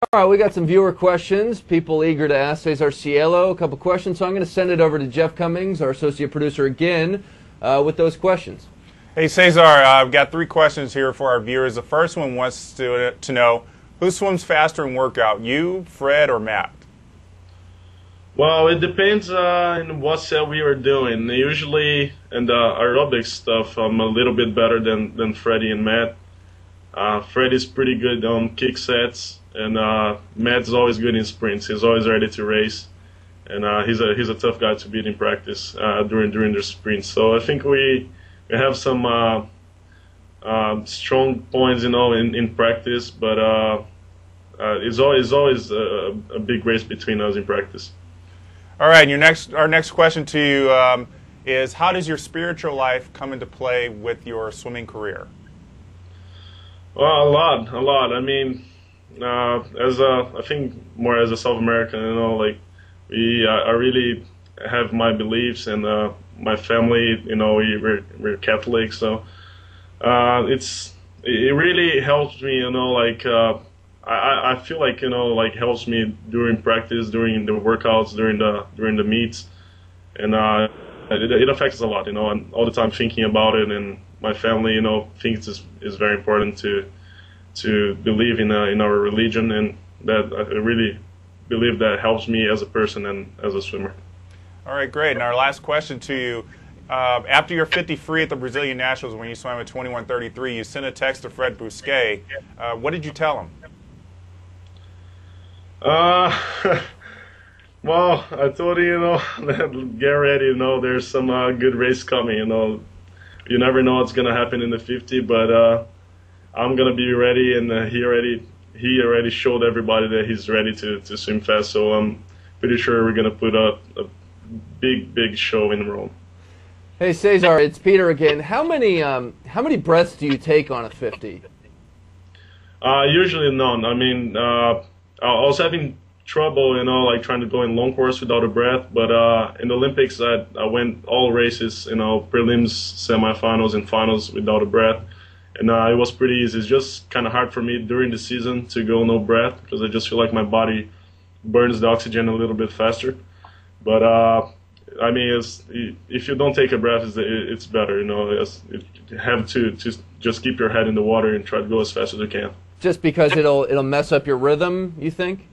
All right, we got some viewer questions. People eager to ask Cesar Cielo a couple questions, so I'm going to send it over to Jeff Cummings, our associate producer, again, with those questions. Hey, Cesar, I've got three questions here for our viewers. The first one wants to know, who swims faster in workout, you, Fred, or Matt? Well, it depends on what set we are doing. Usually in the aerobic stuff, I'm a little bit better than Freddie and Matt. Freddie's pretty good on kick sets, and Matt's always good in sprints. He's always ready to race, and he's a tough guy to beat in practice during the sprints. So I think we have some strong points, in practice, but it's always a big race between us in practice. All right, our next question to you is, how does your spiritual life come into play with your swimming career? Well, a lot. I mean, I think more as a South American, I really have my beliefs, and my family, we're Catholic, so it really helps me, I feel like helps me during practice, during the workouts, during the meets, and it affects a lot, and all the time thinking about it, and my family, thinks is very important to believe in our religion, and that I really believe that helps me as a person and as a swimmer. All right, great. And our last question to you, after your 50 free at the Brazilian Nationals when you swam at 21:33, you sent a text to Fred Bousquet. What did you tell him? Well, I told you, that get ready, there's some good race coming, you never know what's going to happen in the 50, but I'm going to be ready, and he already showed everybody that he's ready to swim fast, so I'm pretty sure we're going to put up a big show in Rome. Hey, Cesar, it's Peter again. How many breaths do you take on a 50? Usually none. I mean, I was having trouble, trying to go in long course without a breath. But in the Olympics, I went all races, prelims, semifinals, and finals without a breath, and it was pretty easy. It's just kind of hard for me during the season to go no breath, because I just feel like my body burns the oxygen a little bit faster. But I mean, if you don't take a breath, it's better. You have to just keep your head in the water and try to go as fast as you can. Just because it'll mess up your rhythm, you think?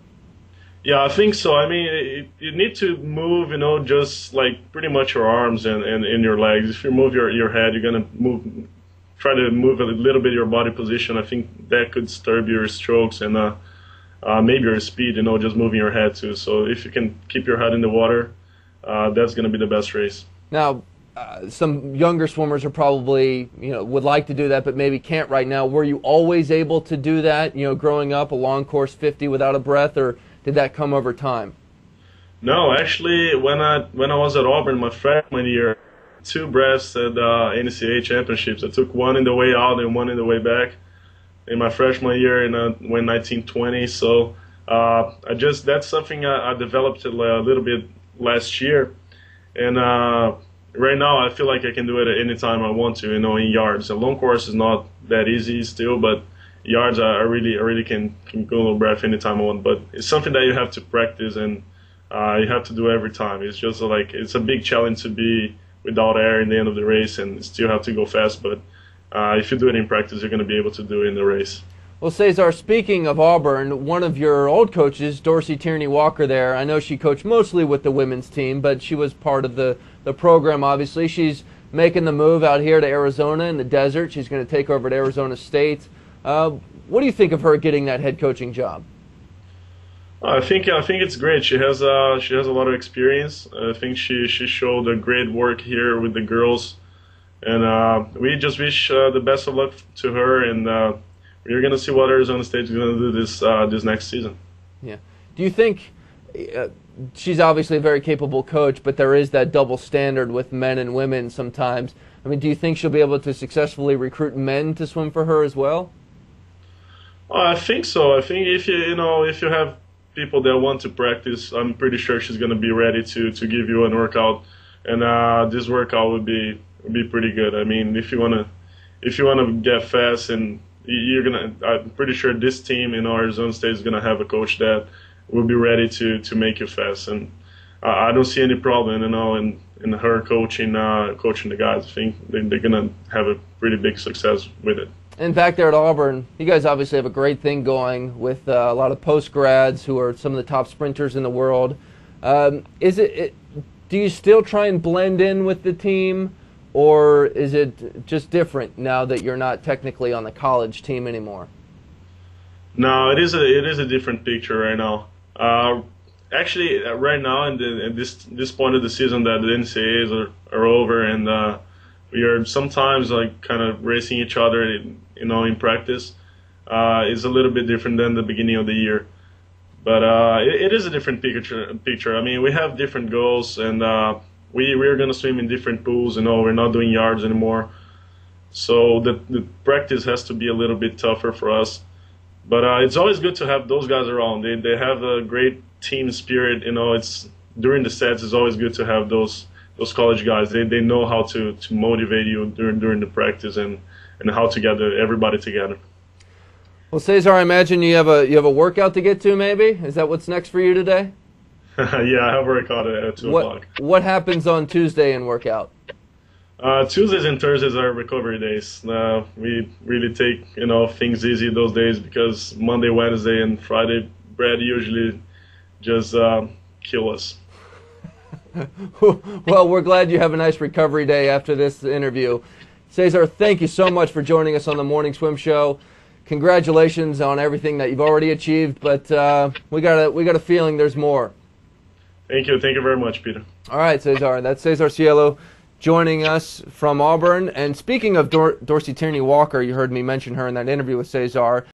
Yeah, I think so. I mean, you need to move, just like pretty much your arms and your legs. If you move your head, you're gonna try to move a little bit your body position. I think that could disturb your strokes and maybe your speed. Just moving your head too. So if you can keep your head in the water, that's gonna be the best race. Now, some younger swimmers are probably, would like to do that, but maybe can't right now. Were you always able to do that, growing up, a long course 50 without a breath, or did that come over time? No, actually, when I was at Auburn my freshman year, 2 breaths at NCAA championships. I took one in the way out and one in the way back in my freshman year in 1920. So that's something I developed a little bit last year, and right now I feel like I can do it at any time I want to, in yards. A long course is not that easy still, but yards I really can go no breath anytime I want. But it's something that you have to practice, and you have to do every time. It's just like, it's a big challenge to be without air in the end of the race and still have to go fast, but if you do it in practice, you're going to be able to do it in the race. Well, Cesar, speaking of Auburn, one of your old coaches, Dorsey Tierney Walker there, I know she coached mostly with the women's team, but she was part of the program, obviously. She's making the move out here to Arizona in the desert. She's going to take over at Arizona State. What do you think of her getting that head coaching job? I think it's great. She has a lot of experience. I think she showed a great work here with the girls, and we just wish the best of luck to her. And we're going to see what Arizona State is going to do this next season. Yeah. Do you think she's obviously a very capable coach, but there is that double standard with men and women sometimes? I mean, do you think she'll be able to successfully recruit men to swim for her as well? I think so. I think if you have people that want to practice, I'm pretty sure she's going to be ready to give you a workout, and this workout would be pretty good. I mean, if you want to get fast and I'm pretty sure this team in Arizona State is gonna have a coach that will be ready to make you fast, and I don't see any problem, in her coaching the guys. I think they're gonna have a pretty big success with it. In fact, there at Auburn, you guys obviously have a great thing going with a lot of post-grads who are some of the top sprinters in the world. Do you still try and blend in with the team, or is it just different now that you're not technically on the college team anymore? No, it is a different picture right now. Actually, right now in this point of the season that the NCAAs are over, and we are sometimes like kind of racing each other, in practice. It's a little bit different than the beginning of the year, but it is a different picture. I mean, we have different goals, and we're gonna swim in different pools. We're not doing yards anymore, so the practice has to be a little bit tougher for us. But it's always good to have those guys around. They have a great team spirit. It's during the sets. It's always good to have those college guys. They know how to motivate you during the practice and how to get everybody together. Well, Cesar, I imagine you have a workout to get to. Maybe is that what's next for you today? Yeah, I have a workout at 2 o'clock. What happens on Tuesday in workout? Tuesdays and Thursdays are recovery days. We really take things easy those days because Monday, Wednesday, and Friday, Brad usually just kill us. Well, we're glad you have a nice recovery day after this interview. Cesar, thank you so much for joining us on the Morning Swim Show. Congratulations on everything that you've already achieved, but we got a feeling there's more. Thank you very much, Peter. All right, Cesar. That's Cesar Cielo joining us from Auburn. And speaking of Dorsey Tierney Walker, you heard me mention her in that interview with Cesar.